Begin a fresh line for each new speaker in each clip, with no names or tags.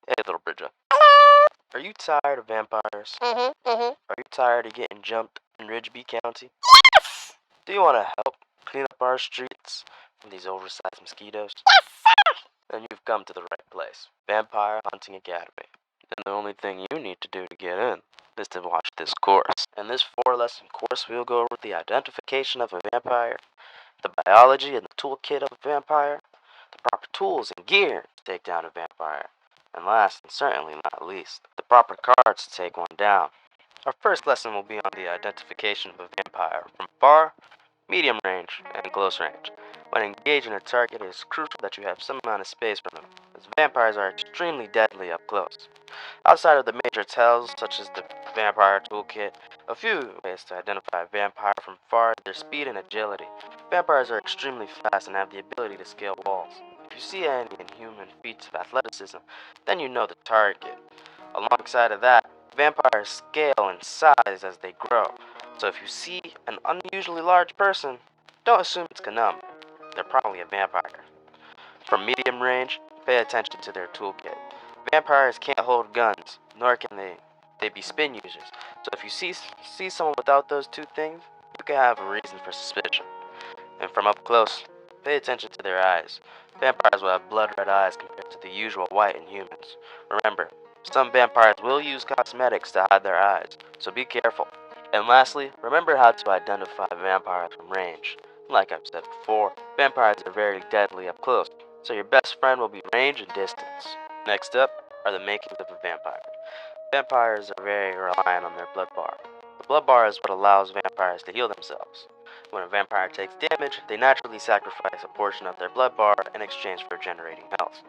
Hey, little Bridget. Are you tired of vampires? Are you tired of getting jumped in Ridgeby County?
Yes!
Do you want to help clean up our streets from these oversized mosquitoes?
Yes, sir!
Then you've come to the right place. Vampire Hunting Academy. And the only thing you need to do to get in is to watch this course. In this 4-lesson course, we'll go over the identification of a vampire, the biology and the toolkit of a vampire, the proper tools and gear to take down a vampire, and last and certainly not least, the proper cards to take one down. Our first lesson will be on the identification of a vampire from far, medium range, and close range. When engaging a target, it is crucial that you have some amount of space from them, as vampires are extremely deadly up close. Outside of the major tells, such as the vampire toolkit, a few ways to identify a vampire from far are their speed and agility. Vampires are extremely fast and have the ability to scale walls. If you see any inhuman feats of athleticism, then you know the target. Alongside of that, vampires scale in size as they grow. So if you see an unusually large person, don't assume it's Ganum. They're probably a vampire. From medium range, pay attention to their toolkit. Vampires can't hold guns, nor can they be spin users. So if you see someone without those two things, you can have a reason for suspicion. And from up close, pay attention to their eyes. Vampires will have blood red eyes compared to the usual white in humans. Remember, some vampires will use cosmetics to hide their eyes, so be careful. And lastly, remember how to identify vampires from range. Like I've said before, vampires are very deadly up close, so your best friend will be range and distance. Next up are the makings of a vampire. Vampires are very reliant on their blood bar. The blood bar is what allows vampires to heal themselves. When a vampire takes damage, they naturally sacrifice a portion of their blood bar in exchange for generating health.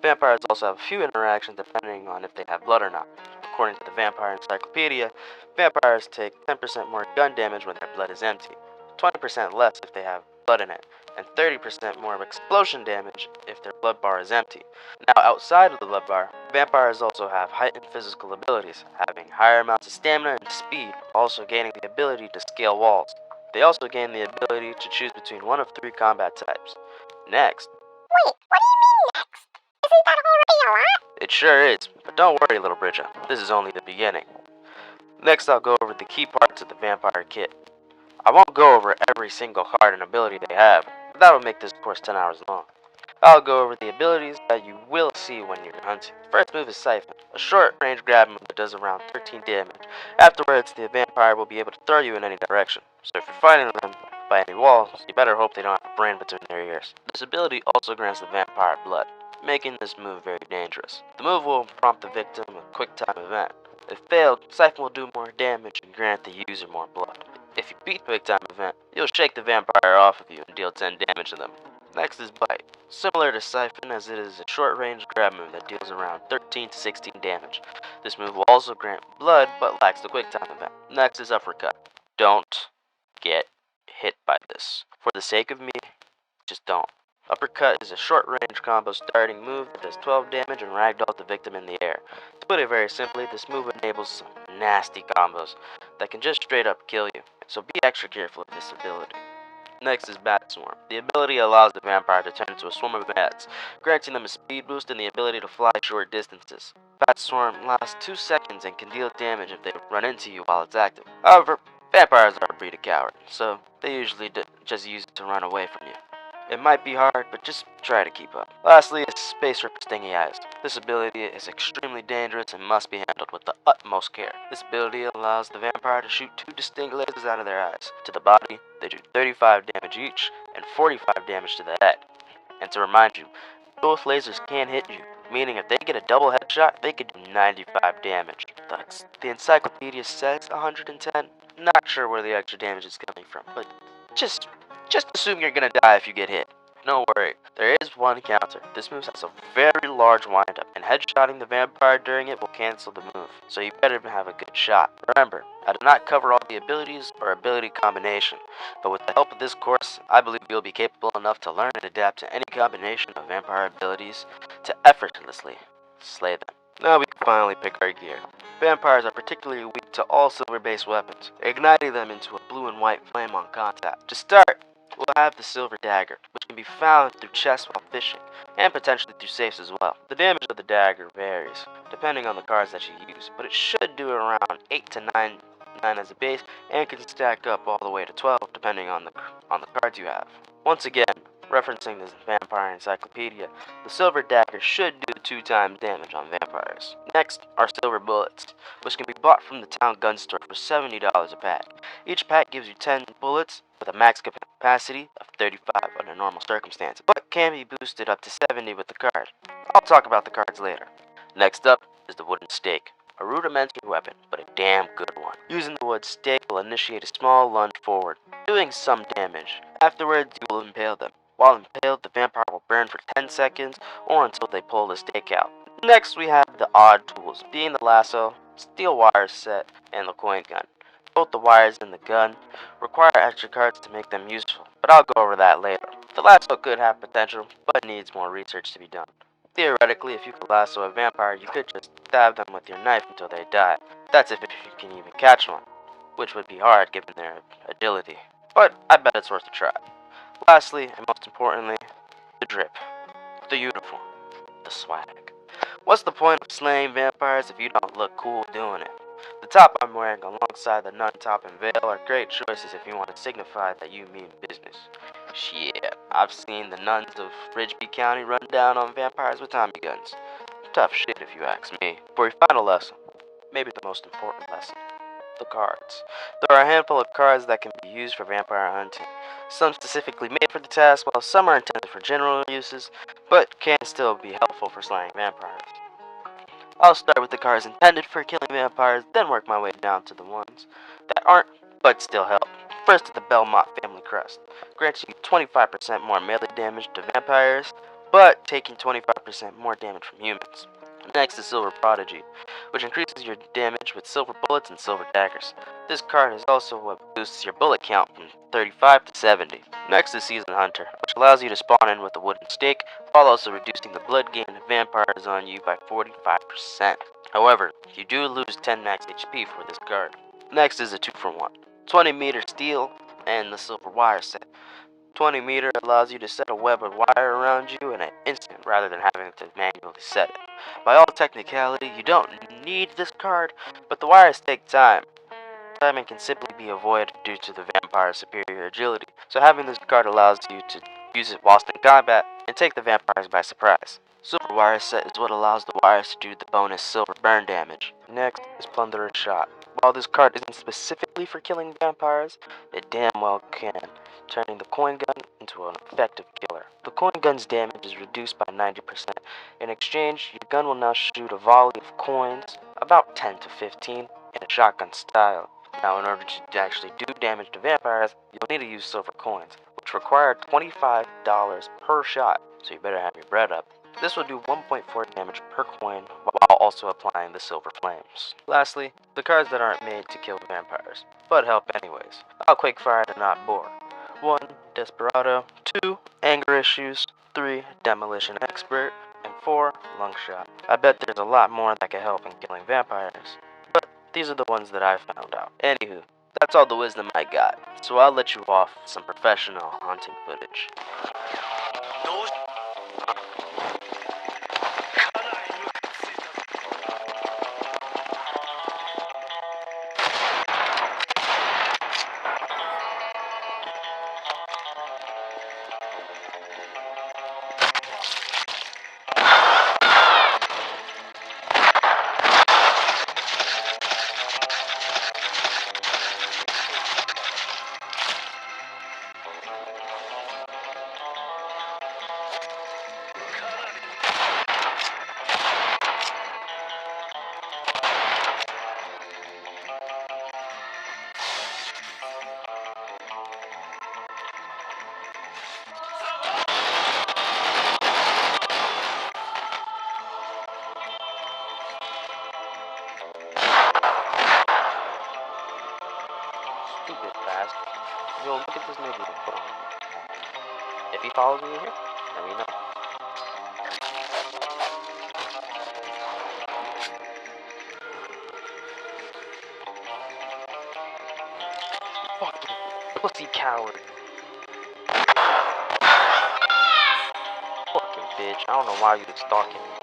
Vampires also have a few interactions depending on if they have blood or not. According to the Vampire Encyclopedia, vampires take 10% more gun damage when their blood is empty, 20% less if they have blood in it, and 30% more explosion damage if their blood bar is empty. Now, outside of the blood bar, vampires also have heightened physical abilities, having higher amounts of stamina and speed, also gaining the ability to scale walls. They also gain the ability to choose between one of 3 combat types. Next,
Wait, what do you mean next? Isn't that already a lot?
it sure is, but don't worry, little Bridget, this is only the beginning. Next, I'll go over the key parts of the vampire kit. I won't go over every single card and ability they have, but that will make this course 10 hours long. I'll go over the abilities that you will see when you're hunting. First move is Siphon, a short range grab move that does around 13 damage. Afterwards, the vampire will be able to throw you in any direction, so if you're fighting them by any walls, you better hope they don't have a brain between their ears. This ability also grants the vampire blood, making this move very dangerous. The move will prompt the victim a quick time event. If failed, Siphon will do more damage and grant the user more blood. If you beat the quick time event, you'll shake the vampire off of you and deal 10 damage to them. Next is Bite. Similar to Siphon, as it is a short range grab move that deals around 13 to 16 damage. This move will also grant blood but lacks the quick time event. Next is Uppercut. Don't get hit by this. For the sake of me, just don't. Uppercut is a short range combo starting move that does 12 damage and ragdolls the victim in the air. To put it very simply, this move enables some nasty combos that can just straight up kill you, so be extra careful of this ability. Next is Bat Swarm. The ability allows the vampire to turn into a swarm of bats, granting them a speed boost and the ability to fly short distances. Bat Swarm lasts 2 seconds and can deal damage if they run into you while it's active. However, vampires are a breed of coward, so they usually just use it to run away from you. It might be hard, but just try to keep up. Lastly is Space Ripper Stingy Eyes. This ability is extremely dangerous and must be handled with the utmost care. This ability allows the vampire to shoot 2 distinct lasers out of their eyes. To the body, they do 35 damage each and 45 damage to the head. And to remind you, both lasers can hit you, meaning if they get a double headshot, they could do 95 damage. The encyclopedia says 110. Not sure where the extra damage is coming from, but just assume you're gonna die if you get hit. No worry, there is one counter. This move has a very large windup, and headshotting the vampire during it will cancel the move, so you better have a good shot. Remember, I do not cover all the abilities or ability combination, but with the help of this course, I believe you'll be capable enough to learn and adapt to any combination of vampire abilities to effortlessly slay them. Now we can finally pick our gear. Vampires are particularly weak to all silver-based weapons, igniting them into a blue and white flame on contact. To start, we'll have the silver dagger, which can be found through chests while fishing, and potentially through safes as well. The damage of the dagger varies, depending on the cards that you use, but it should do around 8 to 9 as a base, and can stack up all the way to 12 depending on the cards you have. Once again, referencing this vampire encyclopedia, the silver dagger should do 2 times damage on vampires. Next are silver bullets, which can be bought from the town gun store for $70 a pack. Each pack gives you 10 bullets with a max capacity of 35 under normal circumstances, but can be boosted up to 70 with the card. I'll talk about the cards later. Next up is the wooden stake, a rudimentary weapon, but a damn good one. Using the wood stake will initiate a small lunge forward, doing some damage. Afterwards, you will impale them. While impaled, the vampire will burn for 10 seconds or until they pull the stake out. Next, we have the odd tools, being the lasso, steel wire set, and the coin gun. Both the wires and the gun require extra cards to make them useful, but I'll go over that later. The lasso could have potential, but needs more research to be done. Theoretically, if you could lasso a vampire, you could just stab them with your knife until they die. That's if you can even catch one, which would be hard given their agility, but I bet it's worth a try. Lastly, and most importantly, the drip, the uniform, the swag. What's the point of slaying vampires if you don't look cool doing it? The top I'm wearing alongside the nun top and veil are great choices if you want to signify that you mean business. Shit, I've seen the nuns of Ridgeby County run down on vampires with Tommy guns. Tough shit if you ask me. For your final lesson, maybe the most important lesson, the cards. There are a handful of cards that can be used for vampire hunting. Some specifically made for the task, while some are intended for general uses, but can still be helpful for slaying vampires. I'll start with the cards intended for killing vampires, then work my way down to the ones that aren't, but still help. First is the Belmont Family Crest, granting you 25% more melee damage to vampires, but taking 25% more damage from humans. Next is Silver Prodigy, which increases your damage with silver bullets and silver daggers. This card is also what boosts your bullet count from 35 to 70. Next is Seasoned Hunter, which allows you to spawn in with a wooden stake, while also reducing the blood gain of vampires on you by 45%. However, you do lose 10 max HP for this card. Next is a 2-for-1, 20 meter steel and the silver wire set. 20 meter allows you to set a web of wire around you in an instant rather than having to manually set it. By all technicality, you don't need this card, but the wires take time. Timing can simply be avoided due to the vampire's superior agility, so having this card allows you to use it whilst in combat and take the vampires by surprise. Silver wire set is what allows the wires to do the bonus silver burn damage. Next is Plunderer's Shot. While this card isn't specifically for killing vampires, it damn well can, turning the coin gun into an effective killer. The coin gun's damage is reduced by 90%. In exchange, your gun will now shoot a volley of coins, about 10 to 15, in a shotgun style. Now, in order to actually do damage to vampires, you'll need to use silver coins, which require $25 per shot, so you better have your bread up. This will do 1.4 damage per coin while also applying the silver flames. Lastly, the cards that aren't made to kill vampires, but help anyways. I'll quickfire to not bore. 1. Desperado, 2. Anger Issues, 3. Demolition Expert, and 4. Lung Shot. I bet there's a lot more that can help in killing vampires, but these are the ones that I found out. Anywho, that's all the wisdom I got, so I'll let you off with some professional hunting footage. Stupid fast. Yo, look at this movie we put on. If he follows me in here, then we know. Fucking pussy coward. bitch. I don't know why you stalking me.